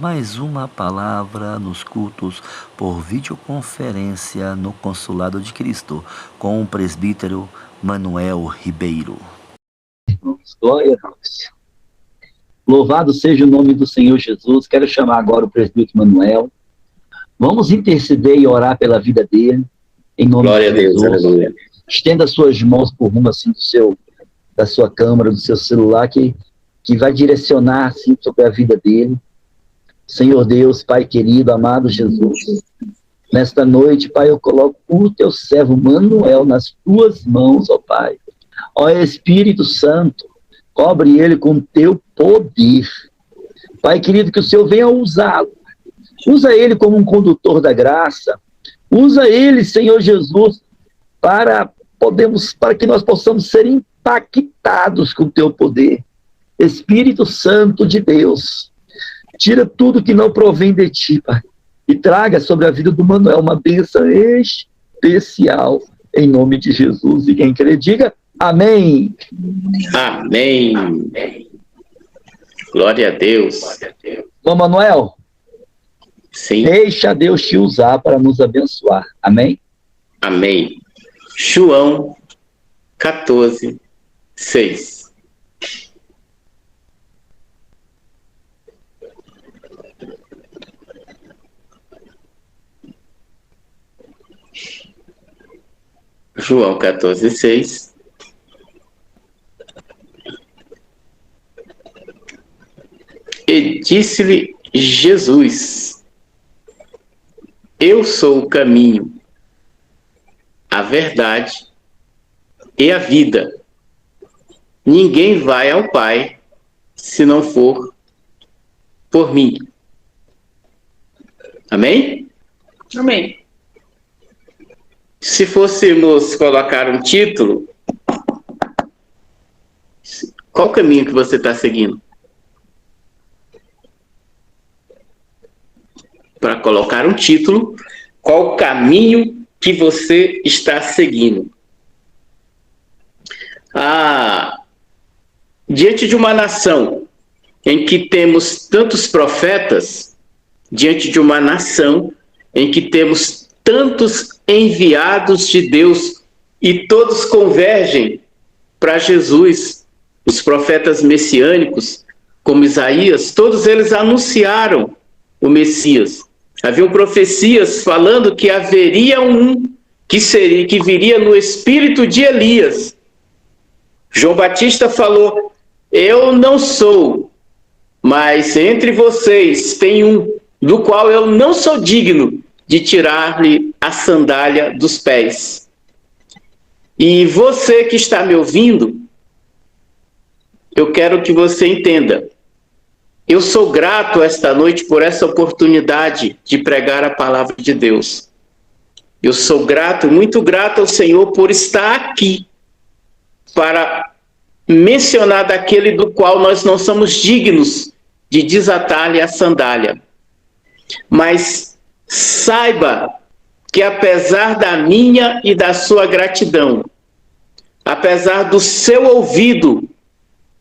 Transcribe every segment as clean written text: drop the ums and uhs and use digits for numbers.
Mais uma palavra nos cultos por videoconferência no Consulado de Cristo, com o presbítero Manuel Ribeiro. Glória a Deus. Louvado seja o nome do Senhor Jesus. Quero chamar agora o presbítero Manuel. Vamos interceder e orar pela vida dele, em nome Glória de Jesus. a Deus, aleluia. Estenda suas mãos por rumo assim da sua câmera, do seu celular, que vai direcionar assim sobre a vida dele. Senhor Deus, Pai querido, amado Jesus, nesta noite, Pai, eu coloco o teu servo Manuel nas tuas mãos, ó Pai. Ó Espírito Santo, cobre ele com teu poder. Pai querido, que o Senhor venha usá-lo. Usa ele como um condutor da graça. Usa ele, Senhor Jesus, para que nós possamos ser impactados com o teu poder. Espírito Santo de Deus, tira tudo que não provém de ti, Pai, e traga sobre a vida do Manuel uma bênção especial, em nome de Jesus. E quem crê, diga amém. Amém. Glória a Deus. Bom, Manuel, sim. Deixa Deus te usar para nos abençoar. Amém? Amém. João 14, 6. João 14, 6. E disse-lhe Jesus: Eu sou o caminho, a verdade e a vida. Ninguém vai ao Pai se não for por mim. Amém? Amém. Se fôssemos colocar um título, qual o caminho que você está seguindo? Para colocar um título, qual o caminho que você está seguindo? Diante de uma nação em que temos tantos profetas, diante de uma nação em que temos tantos enviados de Deus e todos convergem para Jesus, os profetas messiânicos, como Isaías, todos eles anunciaram o Messias. Haviam profecias falando que haveria um que viria no espírito de Elias. João Batista falou: eu não sou, mas entre vocês tem um do qual eu não sou digno de tirar-lhe a sandália dos pés. E você que está me ouvindo, eu quero que você entenda. Eu sou grato esta noite por essa oportunidade de pregar a palavra de Deus. Eu sou grato, muito grato ao Senhor por estar aqui para mencionar daquele do qual nós não somos dignos de desatar-lhe a sandália. Mas saiba que apesar da minha e da sua gratidão, apesar do seu ouvido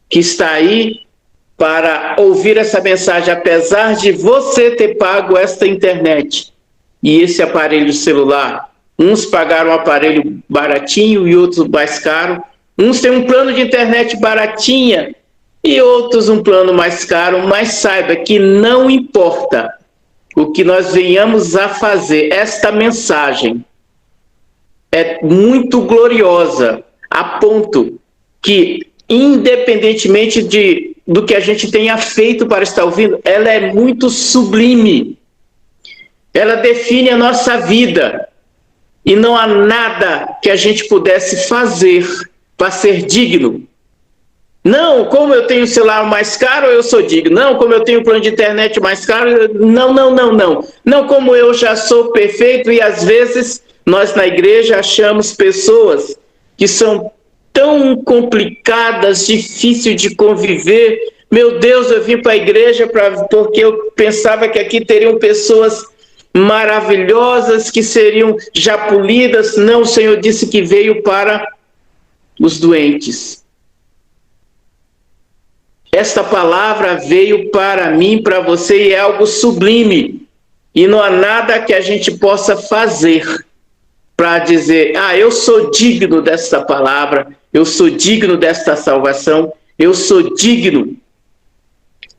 que está aí para ouvir essa mensagem, apesar de você ter pago esta internet e esse aparelho celular, uns pagaram um aparelho baratinho e outros mais caro, uns têm um plano de internet baratinha e outros um plano mais caro, mas saiba que não importa o que nós venhamos a fazer, esta mensagem é muito gloriosa, a ponto que, independentemente do que a gente tenha feito para estar ouvindo, ela é muito sublime. Ela define a nossa vida. E não há nada que a gente pudesse fazer para ser digno. Não, como eu tenho o celular mais caro, eu sou digno. Não, como eu tenho o plano de internet mais caro, não. Não, como eu já sou perfeito, e às vezes nós na igreja achamos pessoas que são tão complicadas, difícil de conviver. Meu Deus, eu vim para a igreja porque eu pensava que aqui teriam pessoas maravilhosas, que seriam já polidas. Não, o Senhor disse que veio para os doentes. Esta palavra veio para mim, para você, e é algo sublime. E não há nada que a gente possa fazer para dizer, eu sou digno desta palavra, eu sou digno desta salvação, eu sou digno.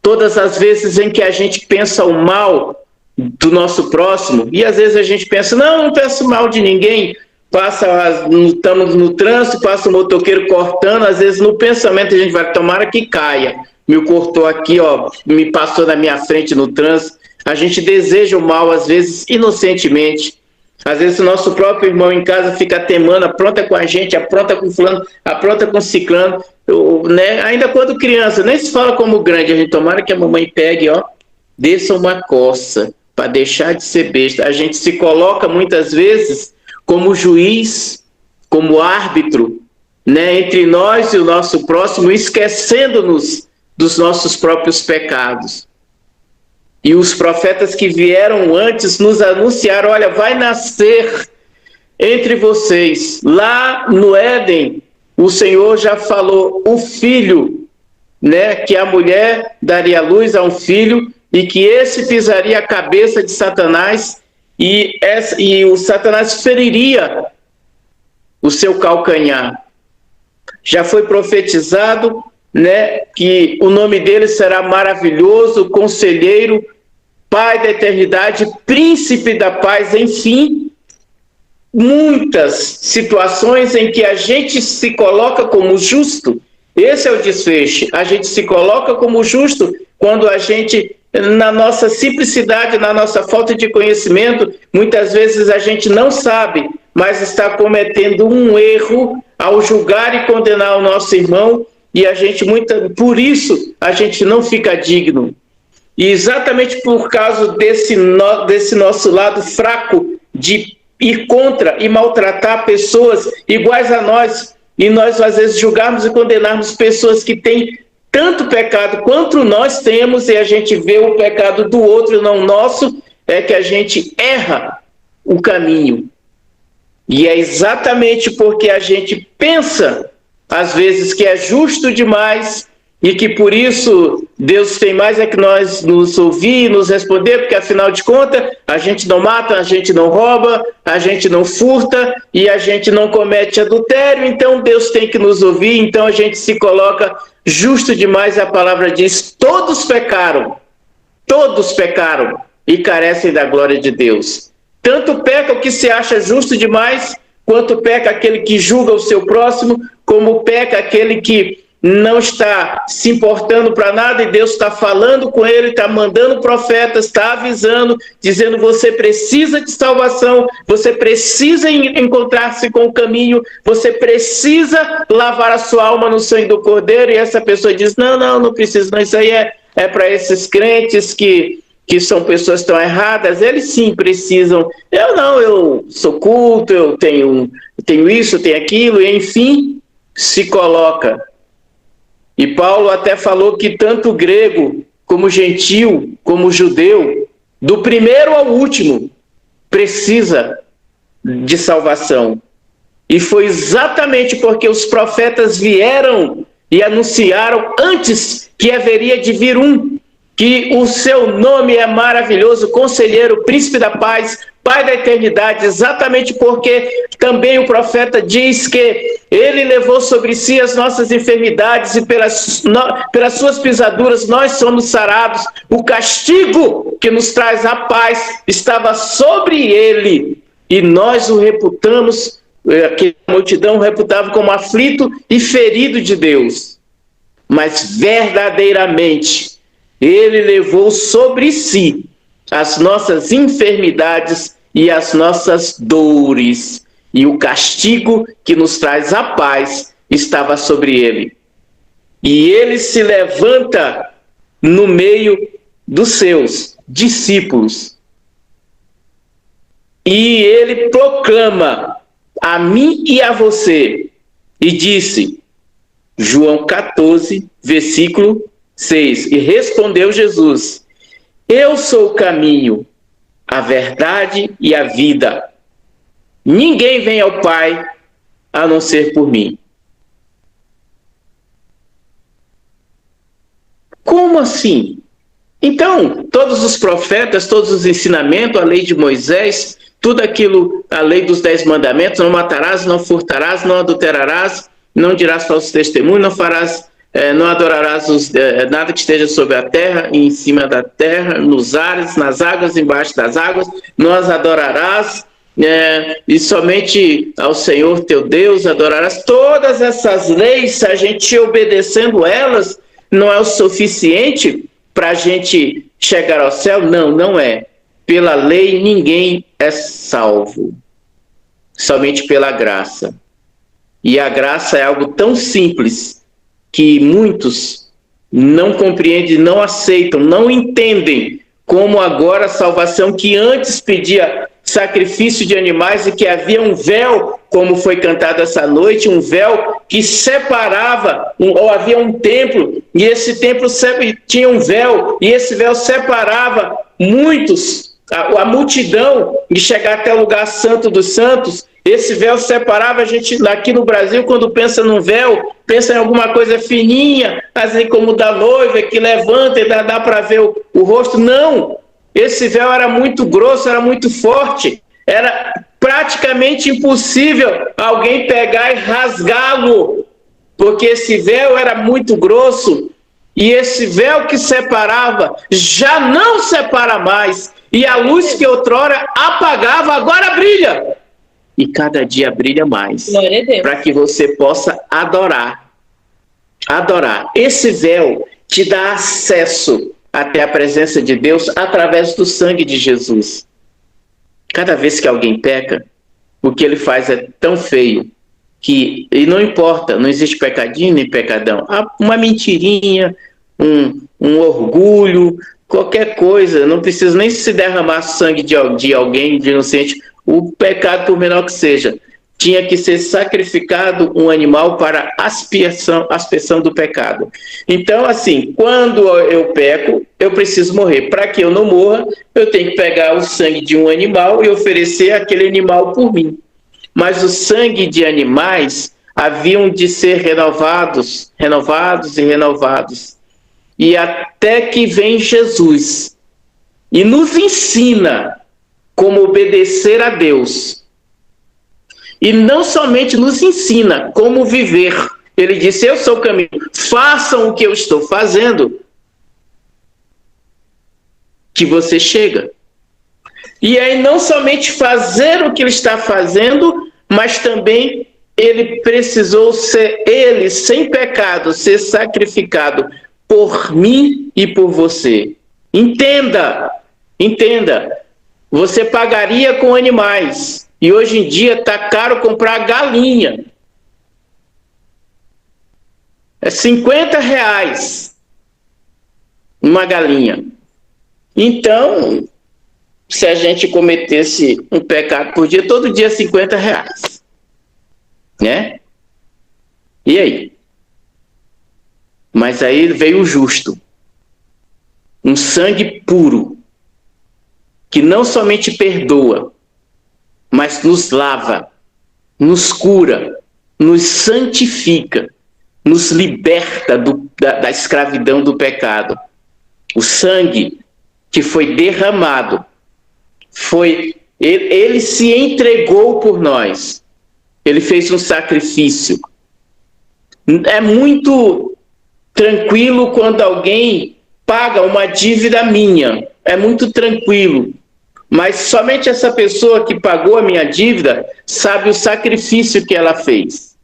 Todas as vezes em que a gente pensa o mal do nosso próximo, e às vezes a gente pensa, não penso mal de ninguém, estamos no trânsito, passa o motoqueiro cortando, às vezes no pensamento a gente vai, tomara que caia, me cortou aqui, me passou na minha frente no trânsito. A gente deseja o mal, às vezes, inocentemente. Às vezes o nosso próprio irmão em casa fica temando, apronta com a gente, apronta com fulano, apronta com ciclano, né? Ainda quando criança, nem se fala como grande, a gente tomara que a mamãe pegue, desça uma coça, para deixar de ser besta. A gente se coloca muitas vezes como juiz, como árbitro, né? Entre nós e o nosso próximo, esquecendo-nos dos nossos próprios pecados. E os profetas que vieram antes nos anunciaram, olha, vai nascer entre vocês. Lá no Éden, o Senhor já falou, o filho, né, que a mulher daria luz a um filho e que esse pisaria a cabeça de Satanás e o Satanás feriria o seu calcanhar. Já foi profetizado, né, que o nome dele será maravilhoso, conselheiro, Pai da eternidade, príncipe da paz, enfim, muitas situações em que a gente se coloca como justo. Esse é o desfecho. A gente se coloca como justo quando a gente, na nossa simplicidade, na nossa falta de conhecimento, muitas vezes a gente não sabe, mas está cometendo um erro ao julgar e condenar o nosso irmão, e a gente, por isso, a gente não fica digno. E exatamente por causa desse nosso lado fraco de ir contra e maltratar pessoas iguais a nós, e nós às vezes julgarmos e condenarmos pessoas que têm tanto pecado quanto nós temos, e a gente vê o pecado do outro, não nosso, é que a gente erra o caminho. E é exatamente porque a gente pensa, às vezes, que é justo demais, e que por isso Deus tem mais é que nós nos ouvir e nos responder, porque afinal de contas a gente não mata, a gente não rouba, a gente não furta e a gente não comete adultério, então Deus tem que nos ouvir, então a gente se coloca justo demais. A palavra diz, todos pecaram e carecem da glória de Deus. Tanto peca o que se acha justo demais, quanto peca aquele que julga o seu próximo, como peca aquele que não está se importando para nada, e Deus está falando com ele, está mandando profetas, está avisando, dizendo, você precisa de salvação, você precisa encontrar-se com o caminho, você precisa lavar a sua alma no sangue do Cordeiro, e essa pessoa diz, não preciso, não, isso aí é para esses crentes que são pessoas tão erradas, eles sim precisam, eu sou culto, eu tenho isso, eu tenho aquilo, e enfim, se coloca. E Paulo até falou que tanto grego, como gentil, como judeu, do primeiro ao último, precisa de salvação. E foi exatamente porque os profetas vieram e anunciaram antes que haveria de vir um, que o seu nome é maravilhoso, conselheiro, príncipe da paz, Pai da eternidade, exatamente porque também o profeta diz que ele levou sobre si as nossas enfermidades e pelas suas pisaduras nós somos sarados. O castigo que nos traz a paz estava sobre ele e nós o reputamos, a multidão o reputava como aflito e ferido de Deus. Mas verdadeiramente ele levou sobre si as nossas enfermidades e as nossas dores, e o castigo que nos traz a paz estava sobre ele. E ele se levanta no meio dos seus discípulos, e ele proclama a mim e a você, e disse, João 14, versículo 6, e respondeu Jesus, eu sou o caminho, a verdade e a vida. Ninguém vem ao Pai a não ser por mim. Como assim? Então, todos os profetas, todos os ensinamentos, a lei de Moisés, tudo aquilo, a lei dos 10 mandamentos, não matarás, não furtarás, não adulterarás, não dirás falso testemunho, não farás, não adorarás nada que esteja sobre a terra, em cima da terra, nos ares, nas águas, embaixo das águas, não as adorarás, e somente ao Senhor teu Deus adorarás. Todas essas leis, se a gente obedecendo elas, não é o suficiente para a gente chegar ao céu? Não, não é. Pela lei ninguém é salvo, somente pela graça. E a graça é algo tão simples que muitos não compreendem, não aceitam, não entendem como agora a salvação que antes pedia sacrifício de animais e que havia um véu, como foi cantado essa noite, um véu que separava, ou havia um templo, e esse templo tinha um véu, e esse véu separava muitos, a multidão, de chegar até o lugar santo dos santos. Esse véu separava a gente aqui no Brasil, quando pensa num véu, pensa em alguma coisa fininha, assim como da noiva, que levanta e dá para ver o rosto. Não! Esse véu era muito grosso, era muito forte, era praticamente impossível alguém pegar e rasgá-lo, porque esse véu era muito grosso, e esse véu que separava já não separa mais, e a luz que outrora apagava, agora brilha, e cada dia brilha mais, para que você possa adorar. Esse véu te dá acesso até a presença de Deus através do sangue de Jesus. Cada vez que alguém peca, o que ele faz é tão feio que, e não importa, não existe pecadinho nem pecadão. Uma mentirinha, um orgulho, qualquer coisa, não precisa nem se derramar sangue de alguém, de inocente, o pecado, por menor que seja, tinha que ser sacrificado um animal para aspersão do pecado. Então, assim, quando eu peco, eu preciso morrer. Para que eu não morra, eu tenho que pegar o sangue de um animal e oferecer aquele animal por mim. Mas o sangue de animais haviam de ser renovados. E até que vem Jesus e nos ensina como obedecer a Deus. E não somente nos ensina como viver. Ele disse, eu sou o caminho, façam o que eu estou fazendo, que você chega. E aí não somente fazer o que ele está fazendo, mas também ele precisou ser, ele sem pecado, ser sacrificado por mim e por você. Entenda, você pagaria com animais. E hoje em dia está caro comprar galinha. É R$50 uma galinha. Então, se a gente cometesse um pecado por dia, todo dia R$50. Né? E aí? Mas aí veio o justo. Um sangue puro, que não somente perdoa, mas nos lava, nos cura, nos santifica, nos liberta da escravidão do pecado. O sangue que foi derramado, ele se entregou por nós. Ele fez um sacrifício. É muito tranquilo quando alguém paga uma dívida minha. É muito tranquilo. Mas somente essa pessoa que pagou a minha dívida sabe o sacrifício que ela fez.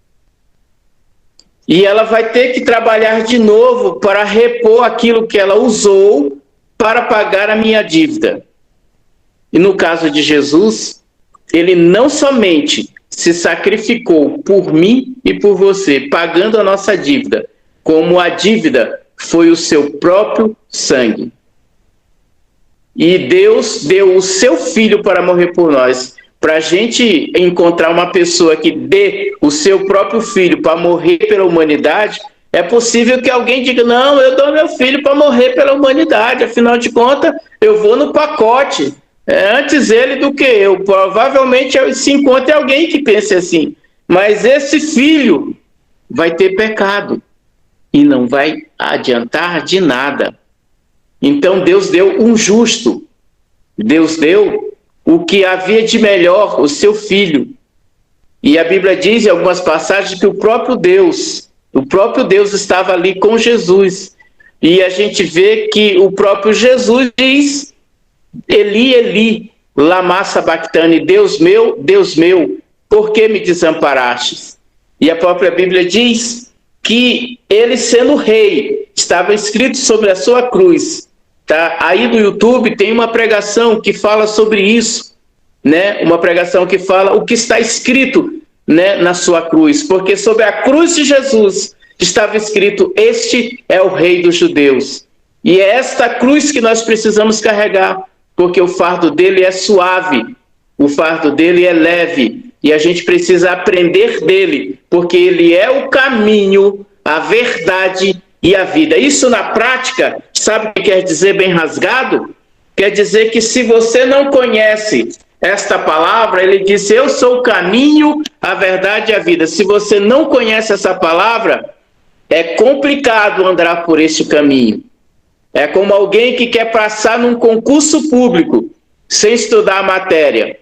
E ela vai ter que trabalhar de novo para repor aquilo que ela usou para pagar a minha dívida. E no caso de Jesus, ele não somente se sacrificou por mim e por você, pagando a nossa dívida, como a dívida foi o seu próprio sangue. E Deus deu o seu filho para morrer por nós. Para a gente encontrar uma pessoa que dê o seu próprio filho para morrer pela humanidade, é possível que alguém diga, não, eu dou meu filho para morrer pela humanidade, afinal de contas, eu vou no pacote. Antes ele do que eu. Provavelmente se encontre alguém que pense assim. Mas esse filho vai ter pecado. e não vai adiantar de nada. Então Deus deu um justo, Deus deu o que havia de melhor, o seu filho. E a Bíblia diz em algumas passagens que o próprio Deus estava ali com Jesus. E a gente vê que o próprio Jesus diz: Eli, Eli, lama sabachthani, Deus meu, por que me desamparastes? E a própria Bíblia diz que ele, sendo rei, estava escrito sobre a sua cruz. Tá? Aí no YouTube tem uma pregação que fala sobre isso, né? Uma pregação que fala o que está escrito, né, na sua cruz. Porque sobre a cruz de Jesus estava escrito: este é o rei dos judeus. E é esta cruz que nós precisamos carregar, porque o fardo dele é suave, o fardo dele é leve, e a gente precisa aprender dele, porque ele é o caminho, a verdade e a vida. Isso na prática, sabe o que quer dizer, bem rasgado? Quer dizer que se você não conhece esta palavra, ele disse: eu sou o caminho, a verdade e a vida. Se você não conhece essa palavra, é complicado andar por este caminho. É como alguém que quer passar num concurso público sem estudar a matéria.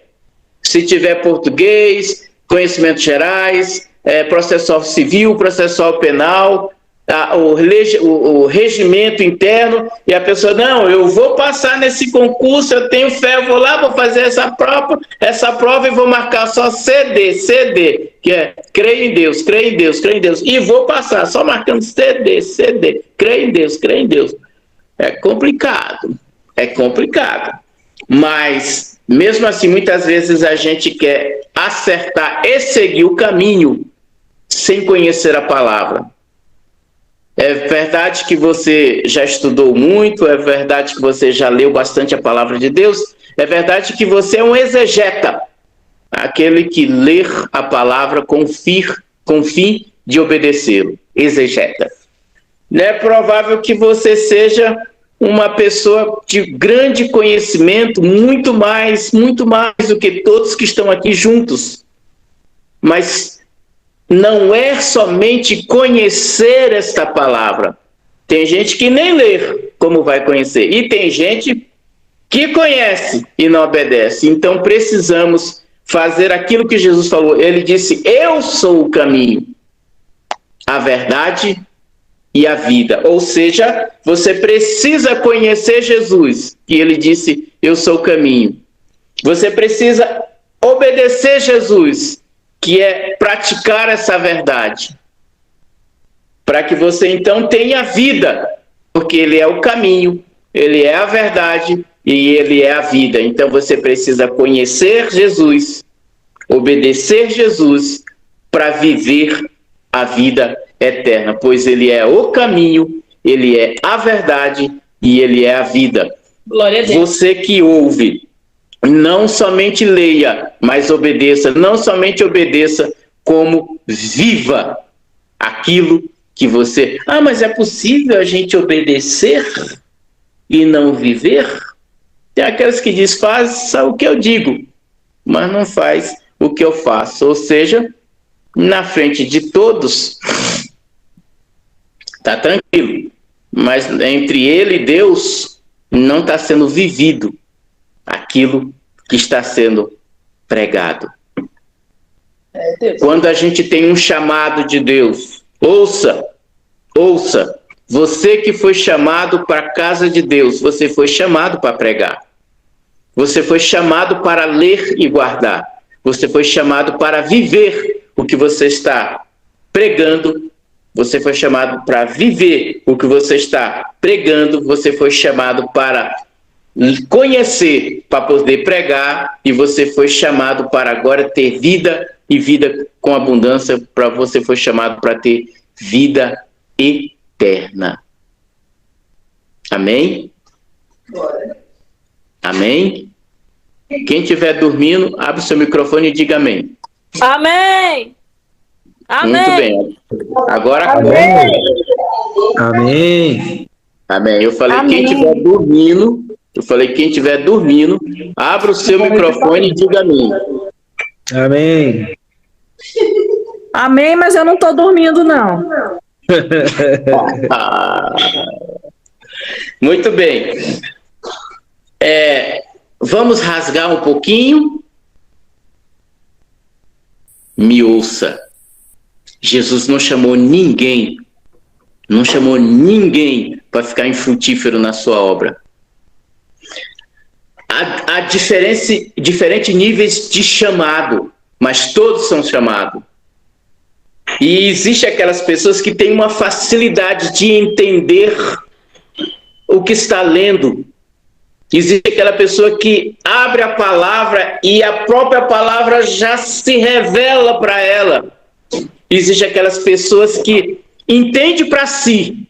Se tiver português, conhecimentos gerais, processual civil, processual penal, o regimento interno, e a pessoa: não, eu vou passar nesse concurso, eu tenho fé, eu vou lá, vou fazer essa prova e vou marcar só CD, que é creio em Deus, e vou passar, só marcando CD, creio em Deus. É complicado, mas mesmo assim, muitas vezes a gente quer acertar e seguir o caminho sem conhecer a palavra. É verdade que você já estudou muito, é verdade que você já leu bastante a palavra de Deus, é verdade que você é um exegeta, aquele que lê a palavra com fim de obedecê-lo, exegeta. Não é provável que você seja uma pessoa de grande conhecimento, muito mais do que todos que estão aqui juntos. Mas não é somente conhecer esta palavra. Tem gente que nem lê como vai conhecer. E tem gente que conhece e não obedece. Então precisamos fazer aquilo que Jesus falou. Ele disse: eu sou o caminho, a verdade e a vida. Ou seja, você precisa conhecer Jesus, que ele disse: eu sou o caminho. Você precisa obedecer Jesus, que é praticar essa verdade, para que você então tenha vida, porque ele é o caminho, ele é a verdade e ele é a vida. Então você precisa conhecer Jesus, obedecer Jesus, para viver a vida eterna, pois ele é o caminho, ele é a verdade e ele é a vida. Glória a Deus. Você que ouve, não somente leia, mas obedeça. Não somente obedeça, como viva aquilo que você... Ah, mas é possível a gente obedecer e não viver? Tem aqueles que dizem: faça o que eu digo, mas não faz o que eu faço. Ou seja, na frente de todos, está tranquilo, mas entre ele e Deus não está sendo vivido aquilo que está sendo pregado. Quando a gente tem um chamado de Deus, ouça, você que foi chamado para a casa de Deus, você foi chamado para pregar, você foi chamado para ler e guardar, você foi chamado para viver o que você está pregando, você foi chamado para viver o que você está pregando, você foi chamado para conhecer, para poder pregar, e você foi chamado para agora ter vida e vida com abundância, para você foi chamado para ter vida eterna. Amém? Amém? Quem estiver dormindo, abre o seu microfone e diga amém. Amém! Amém! Muito bem. Agora amém. Amém. Amém. Eu falei: Amém. quem estiver dormindo, abra o seu microfone e diga amém. Amém. Amém, mas eu não estou dormindo, não. Muito bem. Vamos rasgar um pouquinho. Me ouça. Jesus não chamou ninguém para ficar infrutífero na sua obra. Há diferentes níveis de chamado, mas todos são chamados. E existe aquelas pessoas que têm uma facilidade de entender o que está lendo. Existe aquela pessoa que abre a palavra e a própria palavra já se revela para ela. Existe aquelas pessoas que entendem para si,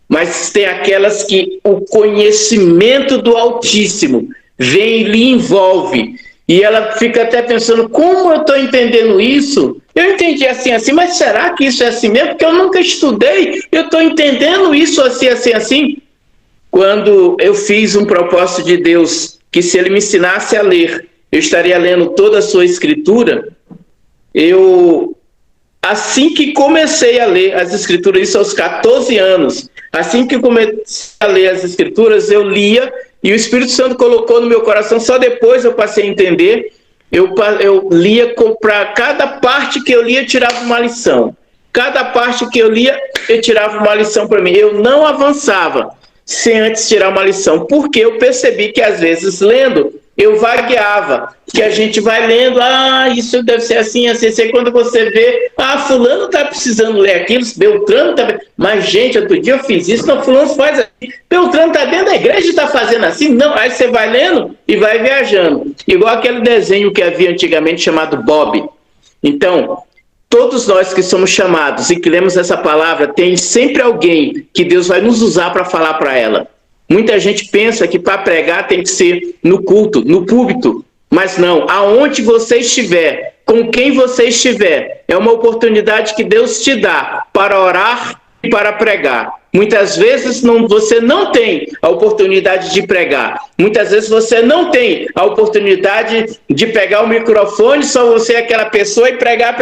mas tem aquelas que o conhecimento do Altíssimo vem e lhe envolve. E ela fica até pensando, como eu estou entendendo isso? Eu entendi assim, mas será que isso é assim mesmo? Porque eu nunca estudei, eu estou entendendo isso assim. Quando eu fiz um propósito de Deus, que se Ele me ensinasse a ler, eu estaria lendo toda a sua escritura, assim que comecei a ler as escrituras, isso aos 14 anos, assim que comecei a ler as escrituras, eu lia, e o Espírito Santo colocou no meu coração, só depois eu passei a entender, eu lia, para cada parte que eu lia, eu tirava uma lição. Cada parte que eu lia, eu tirava uma lição para mim. Eu não avançava sem antes tirar uma lição, porque eu percebi que às vezes lendo, eu vagueava, que a gente vai lendo, isso deve ser assim, quando você vê, fulano está precisando ler aquilo, Beltrano está... Mas, gente, outro dia eu fiz isso, não, fulano faz assim, Beltrano está dentro da igreja e está fazendo assim, não, aí você vai lendo e vai viajando, igual aquele desenho que havia antigamente chamado Bob. Então, todos nós que somos chamados e que lemos essa palavra, tem sempre alguém que Deus vai nos usar para falar para ela. Muita gente pensa que para pregar tem que ser no culto, no púlpito, mas não. Aonde você estiver, com quem você estiver, é uma oportunidade que Deus te dá para orar e para pregar. Muitas vezes você não tem a oportunidade de pregar. Muitas vezes você não tem a oportunidade de pegar o microfone, só você é aquela pessoa e pregar.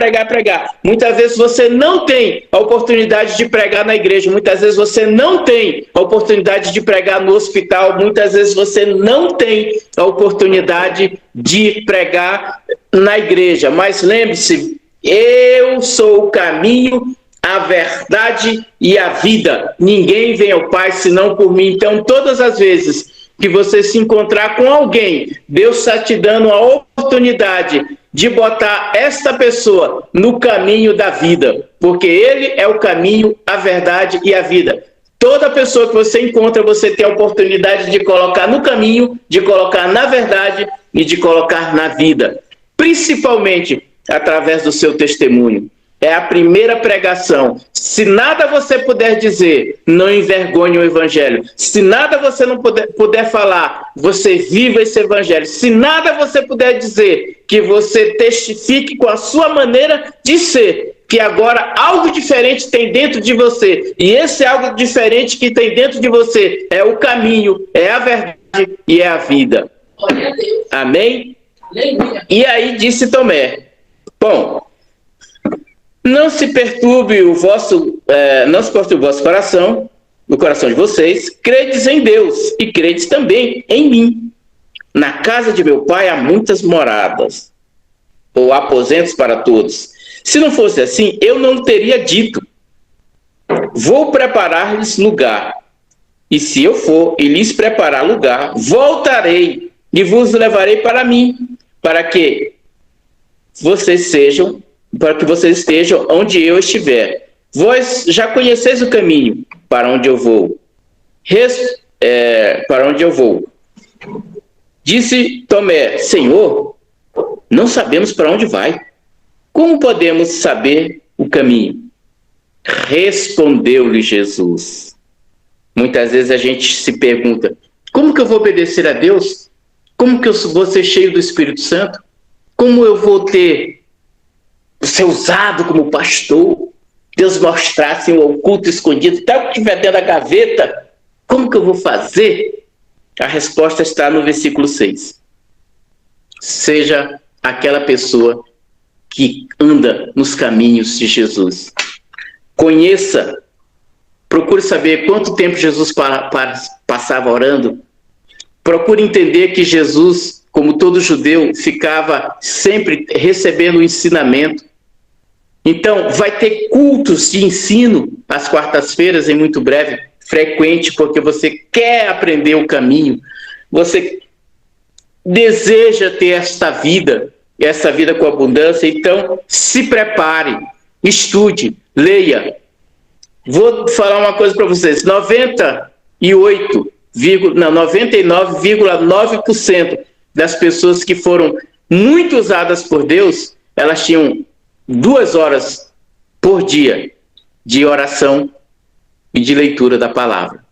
Muitas vezes você não tem a oportunidade de pregar na igreja. Muitas vezes você não tem a oportunidade de pregar no hospital. Muitas vezes você não tem a oportunidade de pregar na igreja. Mas lembre-se, eu sou o caminho, a verdade e a vida. Ninguém vem ao Pai senão por mim. Então, todas as vezes que você se encontrar com alguém, Deus está te dando a oportunidade de botar esta pessoa no caminho da vida, porque Ele é o caminho, a verdade e a vida. Toda pessoa que você encontra, você tem a oportunidade de colocar no caminho, de colocar na verdade e de colocar na vida, principalmente através do seu testemunho. É a primeira pregação. Se nada você puder dizer, não envergonhe o evangelho. Se nada você não puder falar, você viva esse evangelho. Se nada você puder dizer, que você testifique com a sua maneira de ser, que agora algo diferente tem dentro de você. E esse algo diferente que tem dentro de você é o caminho, é a verdade e é a vida. Glória a Deus. Amém? Aleluia. E aí disse Tomé, bom, não se perturbe o vosso coração, no coração de vocês, credes em Deus e credes também em mim. Na casa de meu pai há muitas moradas, ou aposentos para todos. Se não fosse assim, eu não teria dito, vou preparar-lhes lugar. E se eu for e lhes preparar lugar, voltarei e vos levarei para mim, para que vocês estejam onde eu estiver. Vós já conheceis o caminho para onde eu vou. Disse Tomé, Senhor, não sabemos para onde vai. Como podemos saber o caminho? Respondeu-lhe Jesus. Muitas vezes a gente se pergunta, como que eu vou obedecer a Deus? Como que eu vou ser cheio do Espírito Santo? Como eu vou ser usado como pastor? Deus mostrasse o oculto escondido, até o que estiver dentro da gaveta. Como que eu vou fazer? A resposta está no versículo 6. Seja aquela pessoa que anda nos caminhos de Jesus. Conheça Procure saber quanto tempo Jesus passava orando. Procure entender que Jesus, como todo judeu, ficava sempre recebendo o ensinamento. Então, vai ter cultos de ensino às quartas-feiras, em muito breve, frequente, porque você quer aprender o caminho, você deseja ter essa vida com abundância. Então, se prepare, estude, leia. Vou falar uma coisa para vocês: 99,9% das pessoas que foram muito usadas por Deus, elas tinham 2 horas por dia de oração e de leitura da palavra.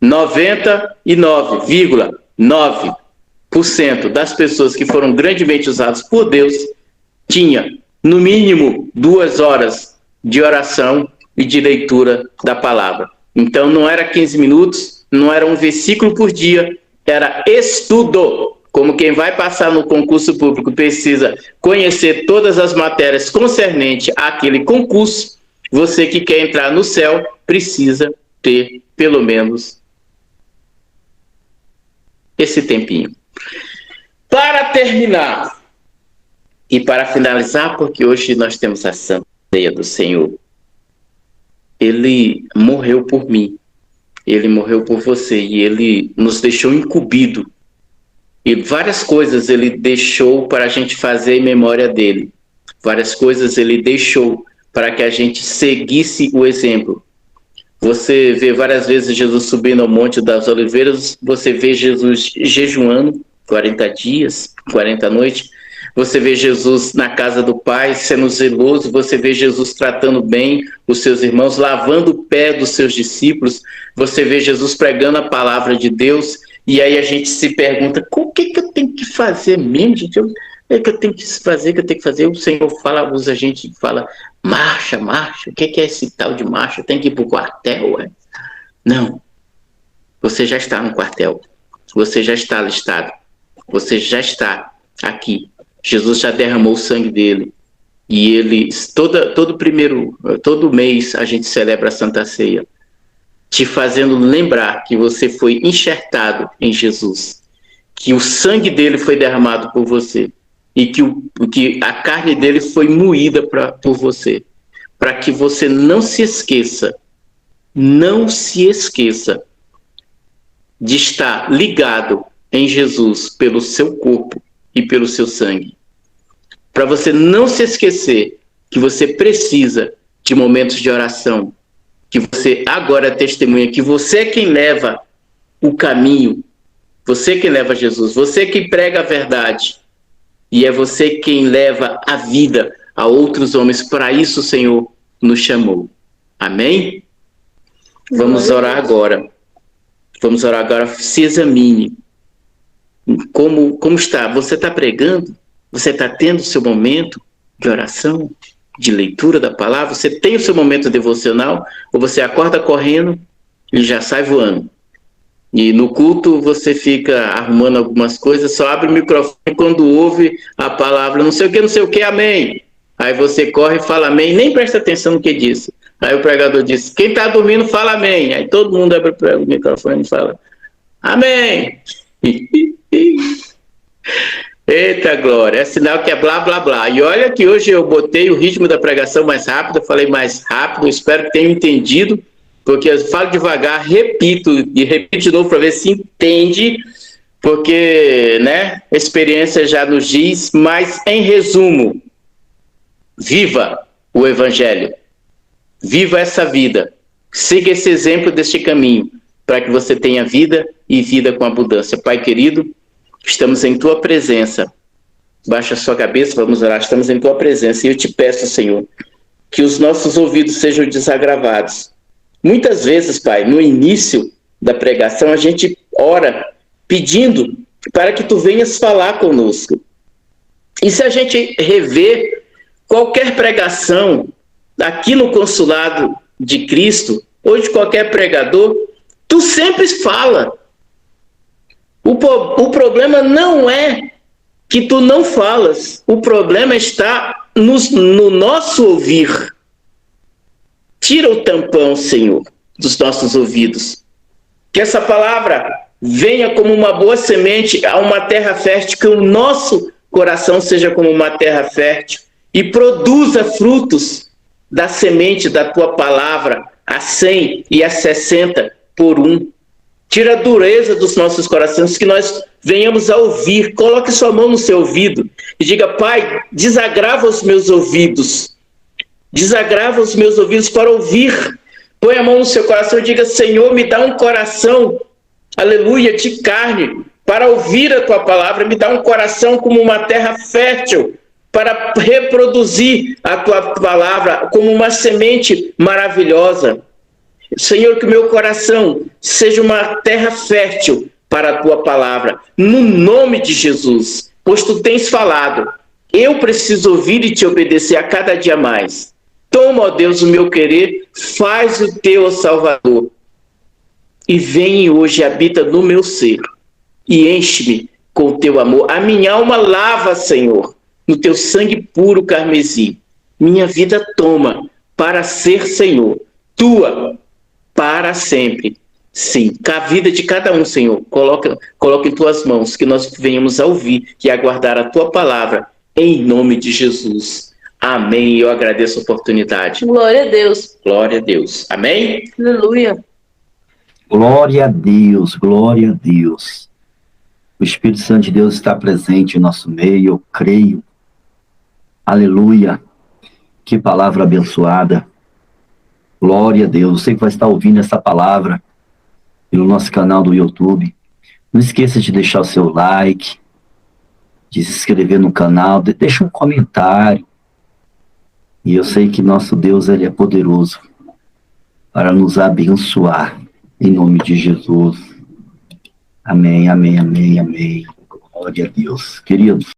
99,9% das pessoas que foram grandemente usadas por Deus tinha, no mínimo, 2 horas de oração e de leitura da palavra. Então, não era 15 minutos, não era um versículo por dia, era estudo. Como quem vai passar no concurso público precisa conhecer todas as matérias concernentes àquele concurso, você que quer entrar no céu precisa ter, pelo menos, esse tempinho. Para terminar e para finalizar, porque hoje nós temos a Santa Ceia do Senhor, Ele morreu por mim, Ele morreu por você e Ele nos deixou incumbido. E várias coisas Ele deixou para a gente fazer em memória dEle. Várias coisas Ele deixou para que a gente seguisse o exemplo. Você vê várias vezes Jesus subindo ao Monte das Oliveiras, você vê Jesus jejuando 40 dias, 40 noites, você vê Jesus na casa do Pai sendo zeloso, você vê Jesus tratando bem os seus irmãos, lavando o pé dos seus discípulos, você vê Jesus pregando a palavra de Deus, e aí a gente se pergunta: o que eu tenho que fazer mesmo, gente? O que eu tenho que fazer? O Senhor usa a gente e fala: marcha. O que é esse tal de marcha? Tem que ir para o quartel? Ué? Não. Você já está no quartel. Você já está alistado. Você já está aqui. Jesus já derramou o sangue dele. E ele, todo mês a gente celebra a Santa Ceia, te fazendo lembrar que você foi enxertado em Jesus, que o sangue dele foi derramado por você e que a carne dele foi moída por você, para que você não se esqueça de estar ligado em Jesus pelo seu corpo e pelo seu sangue. Para você não se esquecer que você precisa de momentos de oração, que você agora testemunha, que você é quem leva o caminho, você que leva Jesus, você que prega a verdade, e é você quem leva a vida a outros homens. Para isso o Senhor nos chamou. Amém? Vamos orar agora. Se examine. Como está? Você está pregando? Você está tendo o seu momento de oração, de leitura da palavra? Você tem o seu momento devocional? Ou você acorda correndo e já sai voando? E no culto você fica arrumando algumas coisas, só abre o microfone quando ouve a palavra, não sei o que, amém. Aí você corre e fala amém, nem presta atenção no que disse. Aí o pregador disse: quem está dormindo fala amém. Aí todo mundo abre o microfone e fala amém. Eita glória, é sinal que é blá blá blá. E olha que hoje eu botei o ritmo da pregação mais rápido, eu falei mais rápido, espero que tenham entendido, porque eu falo devagar, repito de novo para ver se entende, porque, né, a experiência já nos diz. Mas em resumo, viva o Evangelho, viva essa vida, siga esse exemplo deste caminho, para que você tenha vida e vida com abundância. Pai querido, estamos em Tua presença. Baixa a sua cabeça, vamos orar. Estamos em Tua presença e eu te peço, Senhor, que os nossos ouvidos sejam desagravados. Muitas vezes, Pai, no início da pregação, a gente ora pedindo para que Tu venhas falar conosco. E se a gente rever qualquer pregação aqui no Consulado de Cristo, ou de qualquer pregador, Tu sempre fala. O problema não é que tu não falas, o problema está no nosso ouvir. Tira o tampão, Senhor, dos nossos ouvidos. Que essa palavra venha como uma boa semente a uma terra fértil, que o nosso coração seja como uma terra fértil e produza frutos da semente da tua palavra a 100 e a 60 por um. Tira a dureza dos nossos corações, que nós venhamos a ouvir. Coloque sua mão no seu ouvido e diga: Pai, desagrava os meus ouvidos. Desagrava os meus ouvidos para ouvir. Põe a mão no seu coração e diga: Senhor, me dá um coração, aleluia, de carne, para ouvir a tua palavra. Me dá um coração como uma terra fértil, para reproduzir a tua palavra como uma semente maravilhosa. Senhor, que o meu coração seja uma terra fértil para a tua palavra, no nome de Jesus, pois tu tens falado. Eu preciso ouvir e te obedecer a cada dia mais. Toma, ó Deus, o meu querer, faz o teu, ó Salvador, e vem hoje e habita no meu ser, e enche-me com o teu amor. A minha alma lava, Senhor, no teu sangue puro carmesim. Minha vida toma para ser, Senhor, tua, para sempre. Sim, a vida de cada um, Senhor, coloca em tuas mãos, que nós venhamos a ouvir e aguardar a tua palavra, em nome de Jesus. Amém. Eu agradeço a oportunidade. Glória a Deus. Glória a Deus. Amém? Aleluia. Glória a Deus, glória a Deus. O Espírito Santo de Deus está presente em nosso meio, eu creio. Aleluia. Que palavra abençoada. Glória a Deus. Você que vai estar ouvindo essa palavra pelo nosso canal do YouTube, não esqueça de deixar o seu like, de se inscrever no canal, deixa um comentário. E eu sei que nosso Deus, ele é poderoso para nos abençoar, em nome de Jesus. Amém, amém, amém, amém. Glória a Deus. Queridos,